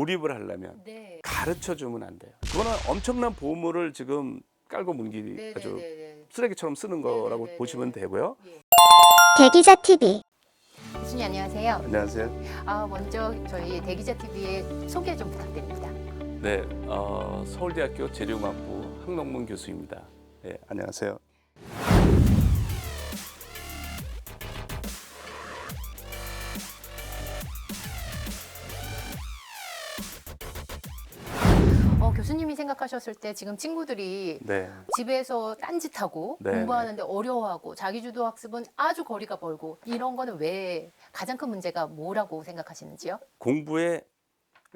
몰입을 하려면 네. 가르쳐 주면 안 돼요. 그거는 엄청난 보물을 지금 깔고 뭉기 네, 아주 네, 네, 쓰레기처럼 쓰는 거라고 네, 네, 보시면 네. 되고요. 예. 대기자 TV. 교수님 안녕하세요. 안녕하세요. 먼저 저희 대기자 TV의 소개 좀 부탁드립니다. 네, 서울대학교 재료공학부 항농문 교수입니다. 네, 안녕하세요. 교수님이 생각하셨을 때 지금 친구들이 네, 집에서 딴짓하고 네, 공부하는데 어려워하고 자기주도 학습은 아주 거리가 멀고 이런 거는 왜 가장 큰 문제가 뭐라고 생각하시는지요? 공부에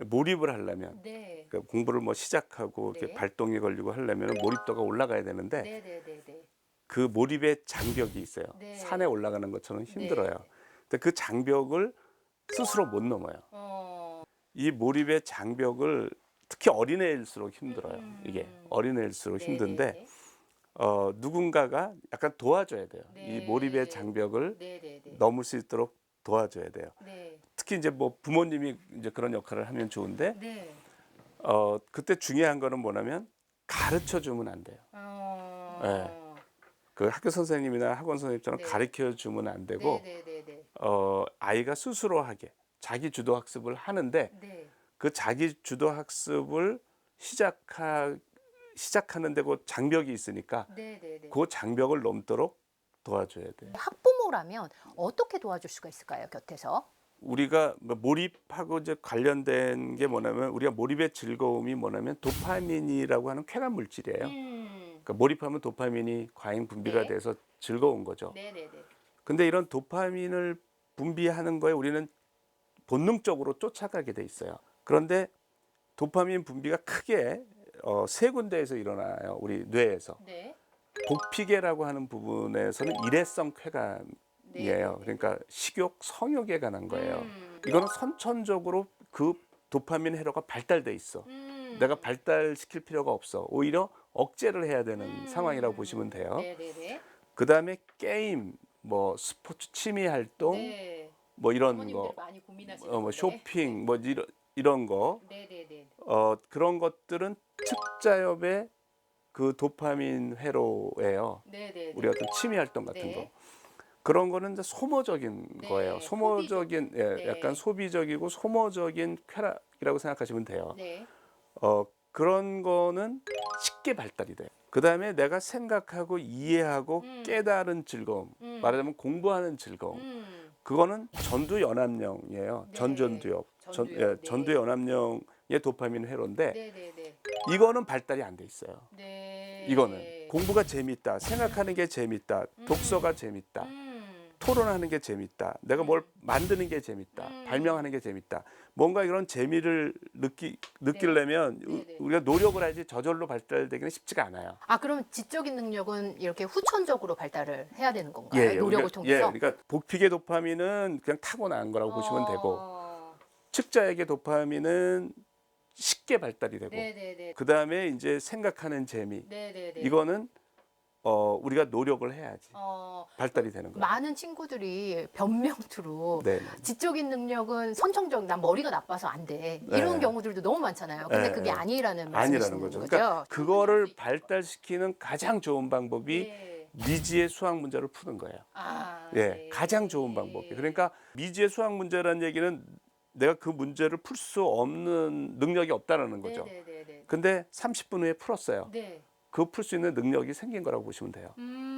몰입을 하려면 네. 그러니까 공부를 뭐 시작하고 이렇게 네. 발동이 걸리고 하려면 몰입도가 올라가야 되는데 네, 네, 네, 네. 그 몰입의 장벽이 있어요. 네. 산에 올라가는 것처럼 힘들어요. 네. 근데 그 장벽을 스스로 못 넘어요. 이 몰입의 장벽을 특히 어린애일수록 힘들어요. 이게 어린애일수록 네, 힘든데 네, 누군가가 약간 도와줘야 돼요. 네. 이 몰입의 장벽을 네, 네, 네. 넘을 수 있도록 도와줘야 돼요. 네. 특히 이제 뭐 부모님이 이제 그런 역할을 하면 좋은데 네. 그때 중요한 거는 뭐냐면 가르쳐 주면 안 돼요. 네. 그 학교 선생님이나 학원 선생님처럼 네. 가르쳐 주면 안 되고 네, 네, 네, 아이가 스스로 하게 자기 주도 학습을 하는데 네. 그 자기 주도 학습을 시작하는데 그 장벽이 있으니까 네, 네, 네. 그 장벽을 넘도록 도와줘야 돼요. 학부모라면 어떻게 도와줄 수가 있을까요, 곁에서? 우리가 몰입하고 이제 관련된 게 뭐냐면 우리가 몰입의 즐거움이 뭐냐면 도파민이라고 하는 쾌감 물질이에요. 그러니까 몰입하면 도파민이 과잉 분비가 네. 돼서 즐거운 거죠. 네, 네, 네. 근데 이런 도파민을 분비하는 거에 우리는 본능적으로 쫓아가게 돼 있어요. 그런데 도파민 분비가 크게 세 군데에서 일어나요. 우리 뇌에서. 네. 복피계라고 하는 부분에서는 일회성 쾌감이에요. 네. 그러니까 식욕, 성욕에 관한 거예요. 음. 이거는 선천적으로 그 도파민 회로가 발달돼 있어. 내가 발달시킬 필요가 없어. 오히려 억제를 해야 되는 상황이라고 보시면 돼요. 네, 네, 네. 그다음에 게임, 뭐 스포츠, 취미 활동, 네. 뭐 이런 부모님들이 거, 많이 고민하시는 뭐 건데. 쇼핑, 뭐 이런 거, 네, 네, 네. 그런 것들은 특자엽의 그 도파민 회로예요. 네, 네, 네. 우리 어떤 취미 활동 같은 네. 거. 그런 거는 이제 소모적인 네, 거예요. 소모적인, 소비적인. 예, 네. 약간 소비적이고 소모적인 쾌락이라고 생각하시면 돼요. 네. 그런 거는 쉽게 발달이 돼요. 그 다음에 내가 생각하고 이해하고 깨달은 즐거움, 말하자면 공부하는 즐거움. 그거는 전두연합령이에요. 네. 전두엽, 네. 전두연합령의 도파민 회로인데 네, 네, 네. 이거는 발달이 안 돼 있어요. 네. 이거는 공부가 재밌다, 생각하는 게 재밌다, 독서가 재밌다, 토론하는 게 재밌다, 내가 뭘 만드는 게 재밌다, 발명하는 게 재밌다. 뭔가 이런 재미를 느끼려면 네, 네. 우리가 노력을 해야지 저절로 발달되기는 쉽지가 않아요. 그럼 지적인 능력은 이렇게 후천적으로 발달을 해야 되는 건가요? 노력을 통해서? 그러니까 복피계 도파민은 그냥 타고난 거라고 보시면 되고 측자액의 도파민은 쉽게 발달이 되고 네네네. 그 다음에 이제 생각하는 재미 네네네. 이거는 우리가 노력을 해야지 발달이 되는 거예요. 많은 친구들이 변명투로 네. 지적인 능력은 선천적, 난 머리가 나빠서 안 돼. 이런 네. 경우들도 너무 많잖아요. 근데 네, 그게 네. 아니라는 아니라는 말씀이시는 거죠. 거죠? 그러니까 그거를 발달시키는 가장 좋은 방법이 네. 미지의 수학 문제를 푸는 거예요. 예, 네. 가장 좋은 방법이. 그러니까 미지의 수학 문제라는 얘기는 내가 그 문제를 풀 수 없는 능력이 없다라는 거죠. 네네네네. 근데 30분 후에 풀었어요. 네. 그 풀 수 있는 능력이 생긴 거라고 보시면 돼요.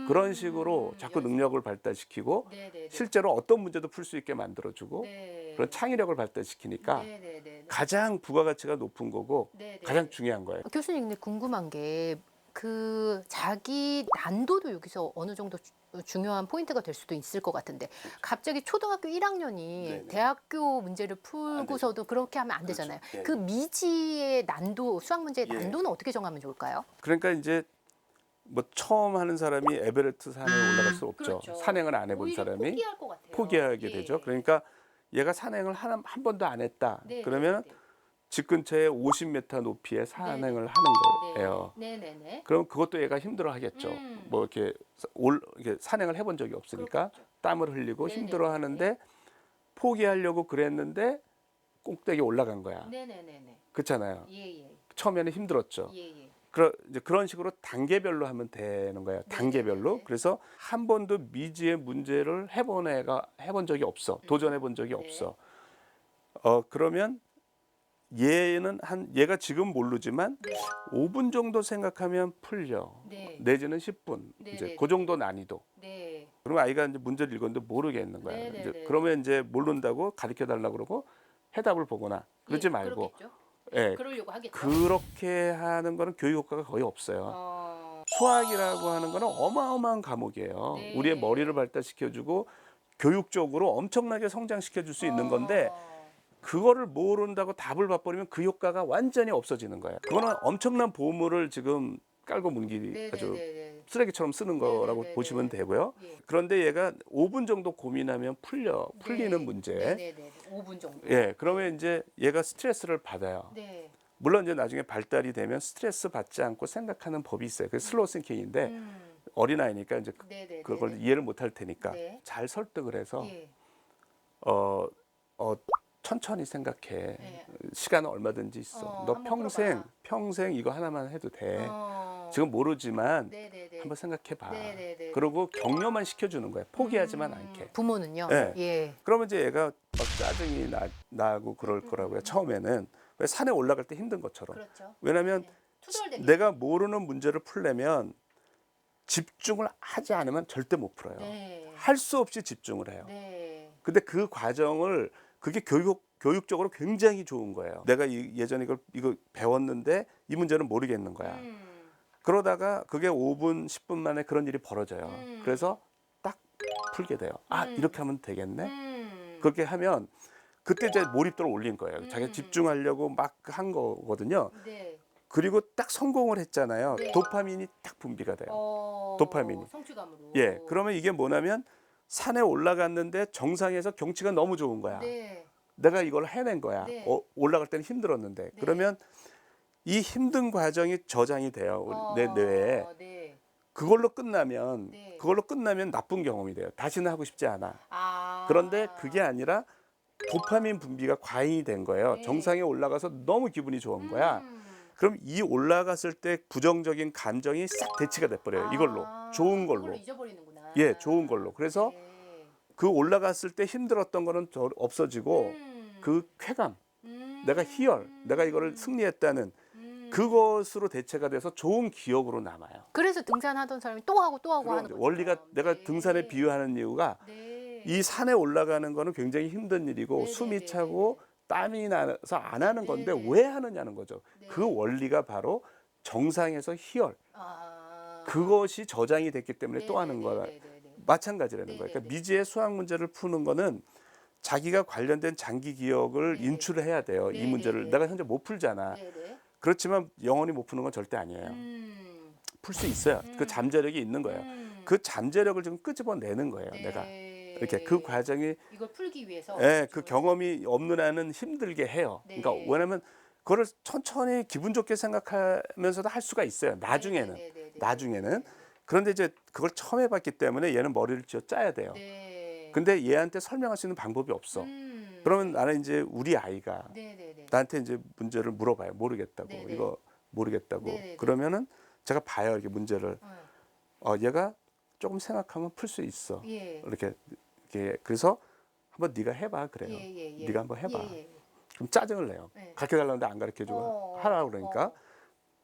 그런 식으로 자꾸 능력을 발달시키고 네네네. 실제로 어떤 문제도 풀 수 있게 만들어주고 네. 그런 창의력을 발달시키니까 네네네. 가장 부가가치가 높은 거고 네네. 가장 중요한 거예요. 교수님, 근데 궁금한 게 그 자기 난도도 여기서 어느 정도 중요한 포인트가 될 수도 있을 것 같은데 갑자기 초등학교 1학년이 네네. 대학교 문제를 풀고서도 그렇게 하면 안 되잖아요. 그렇죠. 예. 그 미지의 난도, 수학 문제의 예. 난도는 어떻게 정하면 좋을까요? 그러니까 이제 뭐 처음 하는 사람이 에베레스트 산에 올라갈 수 없죠. 그렇죠. 산행을 안 해본 오히려 사람이 포기할 것 같아요. 포기하게 예. 되죠. 그러니까 얘가 산행을 한 번도 안 했다. 네, 그러면 네, 네. 집 근처에 50m 높이의 산행을 하는 거예요. 네네네. 그럼 그것도 얘가 힘들어 하겠죠. 뭐 이렇게 이렇게 산행을 해본 적이 없으니까 땀을 흘리고 네네네. 힘들어 하는데 포기하려고 그랬는데 꼭대기에 올라간 거야. 네네네네. 그렇잖아요. 예예. 처음에는 힘들었죠. 예예. 이제 그런 식으로 단계별로 하면 되는 거예요. 단계별로. 네네네네. 그래서 한 번도 미지의 문제를 해본 적이 없어. 도전해 본 적이 네. 없어. 그러면 얘가 지금 모르지만 네. 5분 정도 생각하면 풀려. 네. 내지는 10분. 네, 이제 네, 그 네. 정도 난이도. 네. 그러면 아이가 이제 문제를 읽었는데 모르겠는 거야. 네, 네, 이제 네. 그러면 이제 모른다고 가르쳐 달라고 그러고 해답을 보거나 그러지 예, 말고 그렇겠죠. 예, 그러려고 하겠죠. 그렇게 하는 거는 교육 효과가 거의 없어요. 수학이라고 하는 거는 어마어마한 과목이에요. 네. 우리의 머리를 발달시켜주고 교육적으로 엄청나게 성장시켜줄 수 있는 건데 그거를 모른다고 답을 봐버리면 그 효과가 완전히 없어지는 거예요. 그거는 엄청난 보물을 지금 깔고 뭉기 아주 네네네네. 쓰레기처럼 쓰는 거라고 네네네네. 보시면 되고요. 예. 그런데 얘가 5분 정도 고민하면 풀리는 네. 문제. 네네네. 5분 정도. 예, 그러면 이제 얘가 스트레스를 받아요. 네. 물론 이제 나중에 발달이 되면 스트레스 받지 않고 생각하는 법이 있어요. 그게 슬로우 싱킹인데 어린아이니까 이제 네네네. 그걸 이해를 못할 테니까 네. 잘 설득을 해서 예. 어, 천천히 생각해. 네. 시간은 얼마든지 있어. 너 한번 평생 이거 하나만 해도 돼. 어. 지금 모르지만 네네네. 한번 생각해봐. 네네네. 그리고 격려만 시켜주는 거야. 포기하지만 않게. 부모는요. 네. 예. 그러면 이제 얘가 막 짜증이 나고 그럴 거라고요. 처음에는 왜 산에 올라갈 때 힘든 것처럼. 그렇죠. 왜냐하면 네. 투덜대기. 내가 모르는 문제를 풀려면 집중을 하지 않으면 절대 못 풀어요. 네. 할 수 없이 집중을 해요. 네. 근데 그 과정을 그게 교육적으로 굉장히 좋은 거예요. 내가 예전에 이거 배웠는데 이 문제는 모르겠는 거야. 그러다가 그게 5분, 10분 만에 그런 일이 벌어져요. 그래서 딱 풀게 돼요. 이렇게 하면 되겠네. 그렇게 하면 그때 이제 몰입도를 올린 거예요. 자기가 집중하려고 막 한 거거든요. 네. 그리고 딱 성공을 했잖아요. 네. 도파민이 딱 분비가 돼요. 도파민이. 성취감으로. 예, 그러면 이게 뭐냐면 산에 올라갔는데 정상에서 경치가 너무 좋은 거야. 네. 내가 이걸 해낸 거야. 네. 올라갈 때는 힘들었는데. 네. 그러면 이 힘든 과정이 저장이 돼요. 우리 내 뇌에. 네. 그걸로 끝나면 네. 나쁜 경험이 돼요. 다시는 하고 싶지 않아. 아. 그런데 그게 아니라 도파민 분비가 과잉이 된 거예요. 네. 정상에 올라가서 너무 기분이 좋은 거야. 그럼 이 올라갔을 때 부정적인 감정이 싹 대치가 돼버려요. 이걸로. 좋은 걸로. 그걸 잊어버리는구나. 예, 좋은 걸로. 그래서 네. 그 올라갔을 때 힘들었던 거는 없어지고 그 쾌감, 내가 희열, 내가 이거를 승리했다는 그것으로 대체가 돼서 좋은 기억으로 남아요. 그래서 등산하던 사람이 또 하고 또 하고 그럼 하는 거죠. 원리가 내가 네. 등산에 비유하는 이유가 네. 이 산에 올라가는 거는 굉장히 힘든 일이고 네, 숨이 네, 차고 땀이 나서 안 하는 건데 네. 왜 하느냐는 거죠. 네. 그 원리가 바로 정상에서 희열, 아. 그것이 저장이 됐기 때문에 또 하는 거라 네네네네. 마찬가지라는 네, 거예요. 네, 그러니까 네. 미지의 수학 문제를 푸는 거는 자기가 관련된 장기 기억을 네. 인출을 해야 돼요. 네, 이 문제를 네, 네. 내가 현재 못 풀잖아. 네네. 그렇지만 영원히 못 푸는 건 절대 아니에요. 풀 수 있어요. 그 잠재력이 있는 거예요. 그 잠재력을 지금 끄집어내는 거예요. 네. 내가 이렇게 그 과정이 이걸 풀기 위해서. 예, 그 그렇죠. 경험이 없는 한은 힘들게 해요. 네. 그러니까 왜냐하면 그거를 천천히 기분 좋게 생각하면서도 할 수가 있어요. 나중에는. 네네네네. 나중에는. 그런데 이제 그걸 처음 해봤기 때문에 얘는 머리를 쥐어 짜야 돼요. 네. 근데 얘한테 설명할 수 있는 방법이 없어. 그러면 나는 이제 우리 아이가 네네네. 나한테 이제 문제를 물어봐요. 모르겠다고. 네네. 이거 모르겠다고. 네네네. 그러면은 제가 봐요. 이렇게 문제를. 얘가 조금 생각하면 풀 수 있어. 예. 이렇게 그래서 한번 네가 해봐 그래요. 예. 네가 한번 해봐. 예. 그럼 짜증을 내요. 네. 가르쳐 달라는데 안 가르쳐 주고 하라고 그러니까. 어.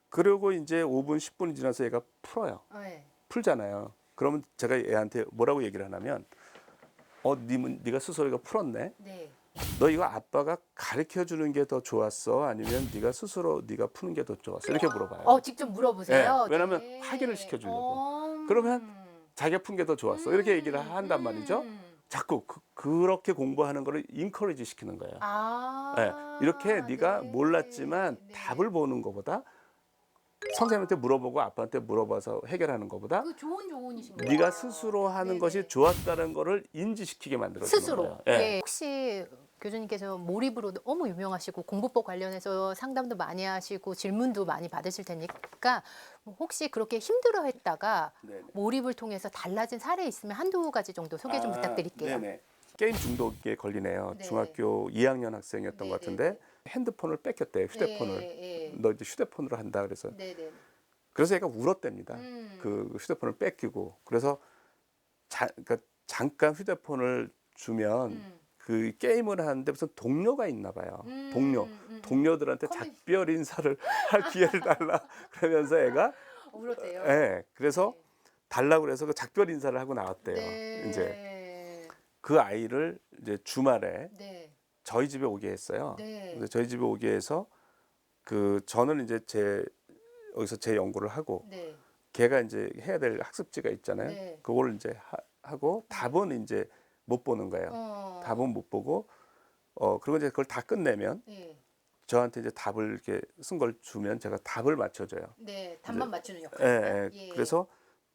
그리고 이제 5분 10분이 지나서 얘가 풀어요. 네. 풀잖아요. 그러면 제가 얘한테 뭐라고 얘기를 하냐면 네가 스스로 이거 풀었네. 네. 너 이거 아빠가 가르쳐 주는 게 더 좋았어? 아니면 네가 스스로 네가 푸는 게 더 좋았어? 이렇게 물어봐요. 직접 물어보세요. 네, 왜냐면 네. 확인을 시켜주려고. 그러면 자기가 푼 게 더 좋았어. 이렇게 얘기를 한단 말이죠. 자꾸 그렇게 공부하는 거를 인커리지 시키는 거예요. 네, 이렇게 네가 네. 몰랐지만 네. 답을 보는 것보다 선생님한테 물어보고 아빠한테 물어봐서 해결하는 것보다 그 좋은 조언이신 거예요. 네가 스스로 하는 네네. 것이 좋았다는 거를 인지시키게 만들어 주는 스스로. 거예요. 네. 혹시 교수님께서 몰입으로 너무 유명하시고 공부법 관련해서 상담도 많이 하시고 질문도 많이 받으실 테니까 혹시 그렇게 힘들어했다가 네네. 몰입을 통해서 달라진 사례 있으면 한두 가지 정도 소개 좀 부탁드릴게요. 네네. 게임 중독에 걸리네요. 네. 중학교 2학년 학생이었던 것 같은데 핸드폰을 뺏겼대요. 휴대폰을. 네. 너 이제 휴대폰으로 한다 그래서. 네네. 그래서 얘가 울었답니다. 그 휴대폰을 뺏기고. 그래서 그러니까 잠깐 휴대폰을 주면 그 게임을 하는데 무슨 동료가 있나 봐요. 동료들한테 커뮤니티. 작별 인사를 할 기회를 달라 그러면서 애가 울었대요. 예. 그래서 달라고 그래서 그 작별 인사를 하고 나왔대요. 네. 이제 그 아이를 이제 주말에 네. 저희 집에 오게 했어요. 네. 근데 저희 집에 오게 해서 그 저는 이제 여기서 제 연구를 하고 네. 걔가 이제 해야 될 학습지가 있잖아요. 네. 그걸 이제 하고 답은 이제 못 보는 거예요. 답은 못 보고 그리고 이제 그걸 다 끝내면 네. 저한테 이제 답을 이렇게 쓴 걸 주면 제가 답을 맞춰줘요. 네. 답만 맞추는 예, 역할입니다. 예. 그래서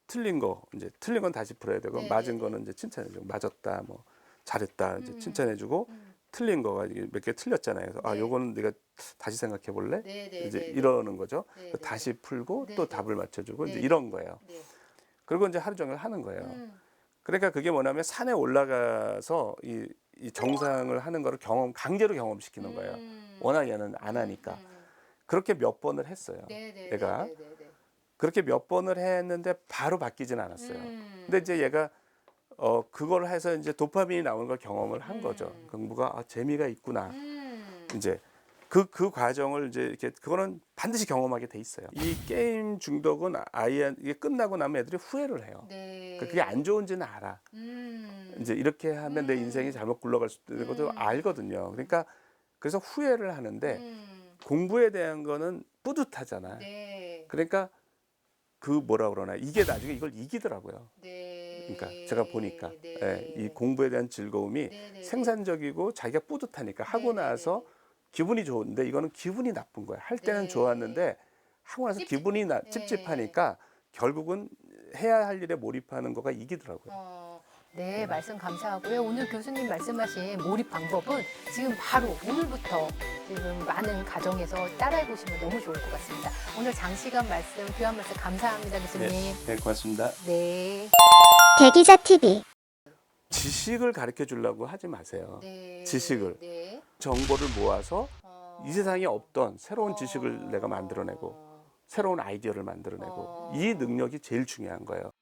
틀린 건 다시 풀어야 되고 네, 맞은 네, 거는 이제 칭찬해주고 맞았다 뭐 잘했다 이제 칭찬해주고 음. 틀린 거가 몇 개 틀렸잖아요. 그래서 아 네. 요거는 네가 다시 생각해 볼래? 네, 네, 이제 네, 네. 이러는 거죠. 네, 네. 다시 풀고 네, 또 네. 답을 맞춰주고 네, 이제 네. 이런 거예요. 네. 그리고 이제 하루 종일 하는 거예요. 음. 그러니까 그게 뭐냐면 산에 올라가서 이 정상을 하는 거를 강제로 경험시키는 거예요. 워낙 얘는 안 하니까. 그렇게 몇 번을 했어요. 네, 네, 얘가. 네, 네, 네, 네. 그렇게 몇 번을 했는데 바로 바뀌진 않았어요. 근데 이제 얘가 그걸 해서 이제 도파민이 나오는 걸 경험을 한 거죠. 공부가 재미가 있구나. 이제 그 과정을 이제 이렇게 그거는 반드시 경험하게 돼 있어요. 이 게임 중독은 이게 끝나고 나면 애들이 후회를 해요. 네. 그러니까 그게 안 좋은지는 알아. 이제 이렇게 하면 내 인생이 잘못 굴러갈 수도 있는 것도 알거든요. 그러니까 그래서 후회를 하는데 공부에 대한 거는 뿌듯하잖아요. 네. 그러니까 그 뭐라 그러나 이게 나중에 이걸 이기더라고요. 네. 그러니까 제가 보니까 네. 예, 이 공부에 대한 즐거움이 네, 네, 생산적이고 자기가 뿌듯하니까 하고 네, 네, 나서 기분이 좋은데 이거는 기분이 나쁜 거야. 할 때는 네. 좋았는데 하고 나서 찝찝. 기분이 네. 찝찝하니까 결국은 해야 할 일에 몰입하는 거가 이기더라고요. 네, 말씀 감사하고요. 오늘 교수님 말씀하신 몰입 방법은 지금 바로 오늘부터 지금 많은 가정에서 따라해 보시면 너무 좋을 것 같습니다. 오늘 장시간 말씀, 귀한 말씀 감사합니다, 교수님. 네, 고맙습니다. 네. 대기자 TV. 지식을 가르쳐 주려고 하지 마세요. 네. 지식을. 네. 정보를 모아서 어. 이 세상에 없던 새로운 지식을 내가 만들어내고 새로운 아이디어를 만들어내고 이 능력이 제일 중요한 거예요.